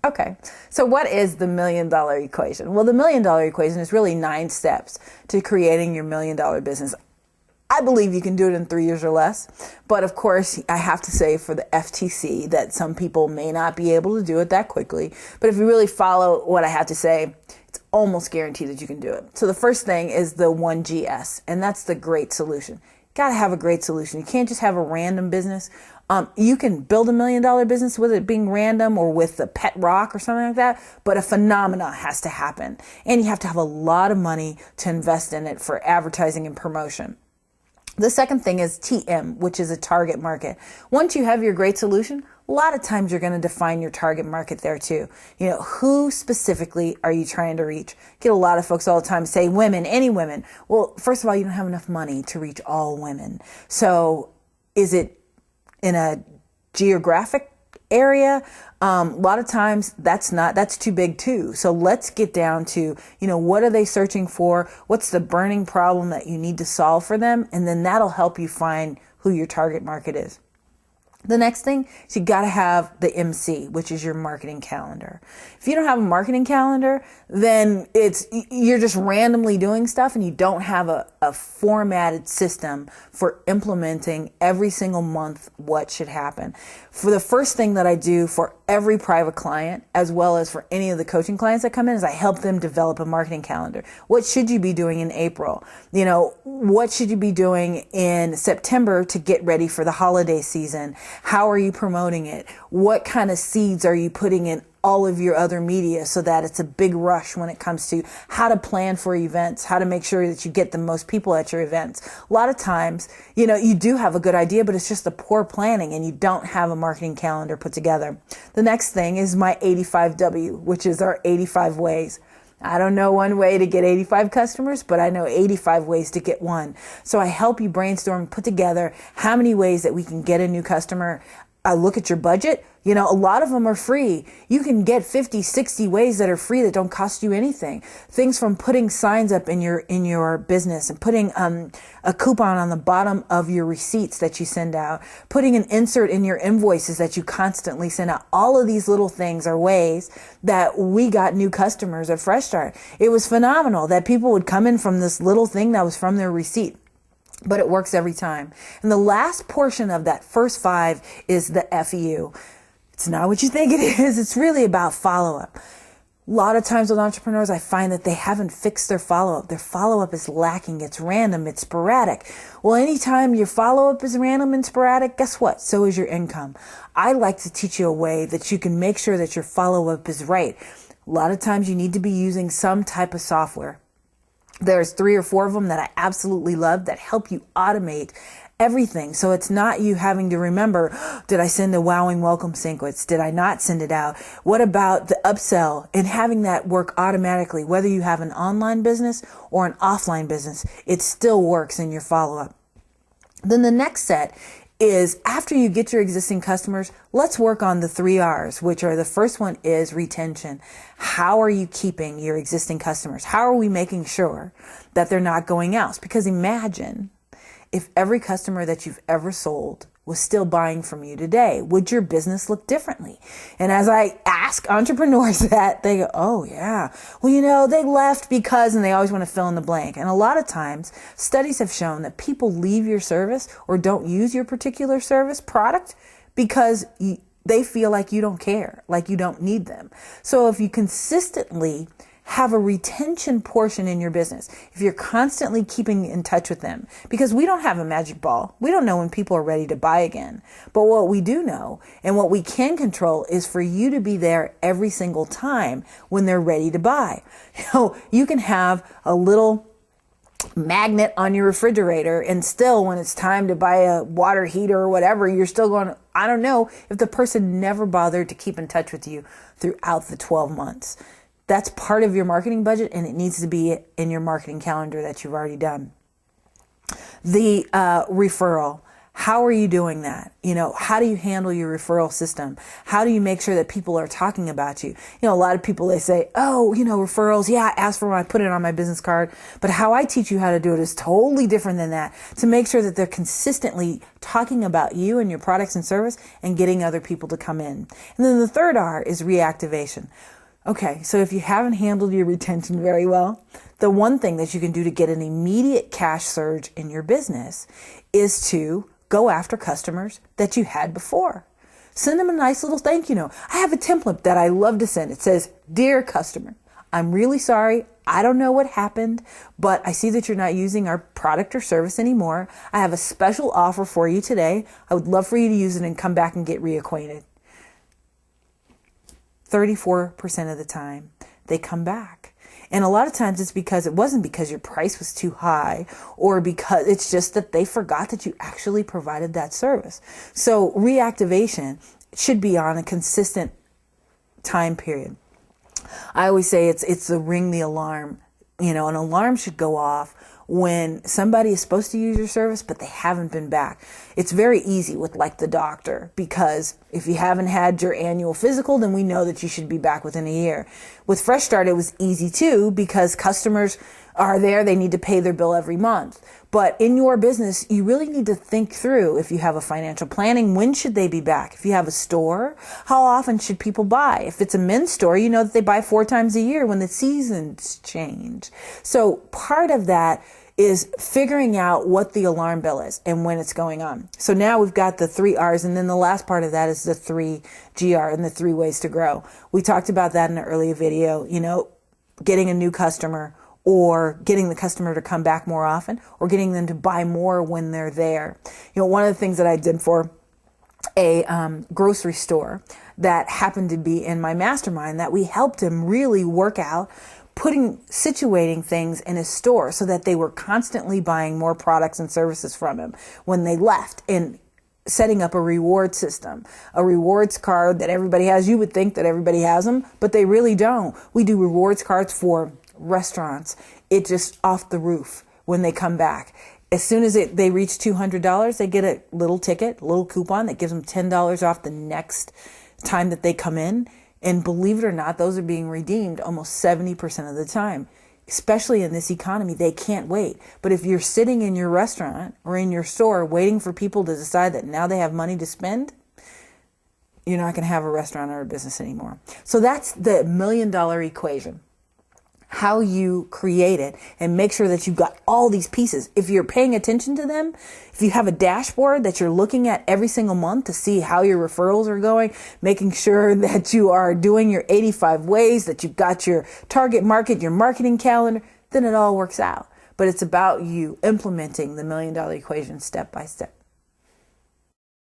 Okay, so what is the $1 million equation? Well, the $1 million equation is really 9 steps to creating your $1 million business. I believe you can do it in 3 years or less, but of course I have to say for the FTC that some people may not be able to do it that quickly, but if you really follow what I have to say, it's almost guaranteed that you can do it. So the first thing is the 1GS, and that's the great solution. Got to have a great solution. You can't just have a random business. You can build a $1 million business with it being random or with a pet rock or something like that, but a phenomena has to happen. And you have to have a lot of money to invest in it for advertising and promotion. The second thing is TM, which is a target market. Once you have your great solution, a lot of times you're going to define your target market there too. You know, who specifically are you trying to reach? Get a lot of folks all the time say women, any women. Well, first of all, you don't have enough money to reach all women. So is it in a geographic area? A lot of times that's too big too. So let's get down to, what are they searching for? What's the burning problem that you need to solve for them? And then that'll help you find who your target market is. The next thing is you got to have the MC, which is your marketing calendar. If you don't have a marketing calendar, then you're just randomly doing stuff and you don't have a formatted system for implementing every single month what should happen. For the first thing that I do for every private client, as well as for any of the coaching clients that come in, is I help them develop a marketing calendar. What should you be doing in April? What should you be doing in September to get ready for the holiday season? How are you promoting it? What kind of seeds are you putting in all of your other media so that it's a big rush when it comes to how to plan for events, how to make sure that you get the most people at your events? A lot of times, you do have a good idea, but it's just the poor planning and you don't have a marketing calendar put together. The next thing is my 85W, which is our 85 ways. I don't know one way to get 85 customers, but I know 85 ways to get one. So I help you brainstorm, put together how many ways that we can get a new customer. I look at your budget. A lot of them are free. You can get 50, 60 ways that are free that don't cost you anything. Things from putting signs up in your business and putting a coupon on the bottom of your receipts that you send out, putting an insert in your invoices that you constantly send out. All of these little things are ways that we got new customers at Fresh Start. It was phenomenal that people would come in from this little thing that was from their receipt. But it works every time. And the last portion of that first 5 is the FEU. It's not what you think it is. It's really about follow-up. A lot of times with entrepreneurs, I find that they haven't fixed their follow-up. Their follow-up is lacking. It's random. It's sporadic. Well, anytime your follow-up is random and sporadic, guess what? So is your income. I like to teach you a way that you can make sure that your follow-up is right. A lot of times you need to be using some type of software. There's 3 or 4 of them that I absolutely love that help you automate everything. So it's not you having to remember, did I send a wowing welcome sequence? Did I not send it out? What about the upsell? And having that work automatically, whether you have an online business or an offline business, it still works in your follow-up. Then the next set is after you get your existing customers, let's work on the 3 R's, which are the first one is retention. How are you keeping your existing customers? How are we making sure that they're not going out? Because imagine if every customer that you've ever sold was still buying from you today, would your business look differently? And as I ask entrepreneurs that, they go, oh yeah, well, they left because, and they always want to fill in the blank. And a lot of times studies have shown that people leave your service or don't use your particular service product because they feel like you don't care, like you don't need them. So if you consistently have a retention portion in your business, if you're constantly keeping in touch with them, because we don't have a magic ball. We don't know when people are ready to buy again. But what we do know and what we can control is for you to be there every single time when they're ready to buy. You can have a little magnet on your refrigerator and still when it's time to buy a water heater or whatever, you're still going, I don't know if the person never bothered to keep in touch with you throughout the 12 months. That's part of your marketing budget and it needs to be in your marketing calendar that you've already done. The referral. How are you doing that? How do you handle your referral system? How do you make sure that people are talking about you? A lot of people, they say, oh, referrals. Yeah, I asked for them. I put it on my business card. But how I teach you how to do it is totally different than that, to make sure that they're consistently talking about you and your products and service and getting other people to come in. And then the third R is reactivation. Okay, so if you haven't handled your retention very well, the one thing that you can do to get an immediate cash surge in your business is to go after customers that you had before. Send them a nice little thank you note. I have a template that I love to send. It says, "Dear customer, I'm really sorry. I don't know what happened, but I see that you're not using our product or service anymore. I have a special offer for you today. I would love for you to use it and come back and get reacquainted." 34% of the time, they come back. And a lot of times it wasn't because your price was too high, or because it's just that they forgot that you actually provided that service. So reactivation should be on a consistent time period. I always say it's the ring the alarm. An alarm should go off when somebody is supposed to use your service, but they haven't been back. It's very easy with like the doctor, because if you haven't had your annual physical, then we know that you should be back within a year. With Fresh Start, it was easy too, because customers are there. They need to pay their bill every month. But in your business, you really need to think through, if you have a financial planning, when should they be back? If you have a store, how often should people buy? If it's a men's store, you know that they buy 4 times a year when the seasons change. So part of that is figuring out what the alarm bell is and when it's going on. So now we've got the 3 R's, and then the last part of that is the 3 GR and the 3 ways to grow. We talked about that in an earlier video, getting a new customer, or getting the customer to come back more often, or getting them to buy more when they're there. One of the things that I did for a grocery store that happened to be in my mastermind, that we helped him really work out situating things in his store so that they were constantly buying more products and services from him when they left, and setting up a reward system, a rewards card that everybody has. You would think that everybody has them, but they really don't. We do rewards cards for restaurants. It's just off the roof when they come back. As soon as they reach $200, they get a little ticket, a little coupon that gives them $10 off the next time that they come in. And believe it or not, those are being redeemed almost 70% of the time. Especially in this economy, they can't wait. But if you're sitting in your restaurant or in your store waiting for people to decide that now they have money to spend, you're not going to have a restaurant or a business anymore. So that's the $1 million equation. How you create it and make sure that you've got all these pieces. If you're paying attention to them, if you have a dashboard that you're looking at every single month to see how your referrals are going, making sure that you are doing your 85 ways, that you've got your target market, your marketing calendar, then it all works out. But it's about you implementing the $1 million equation step by step.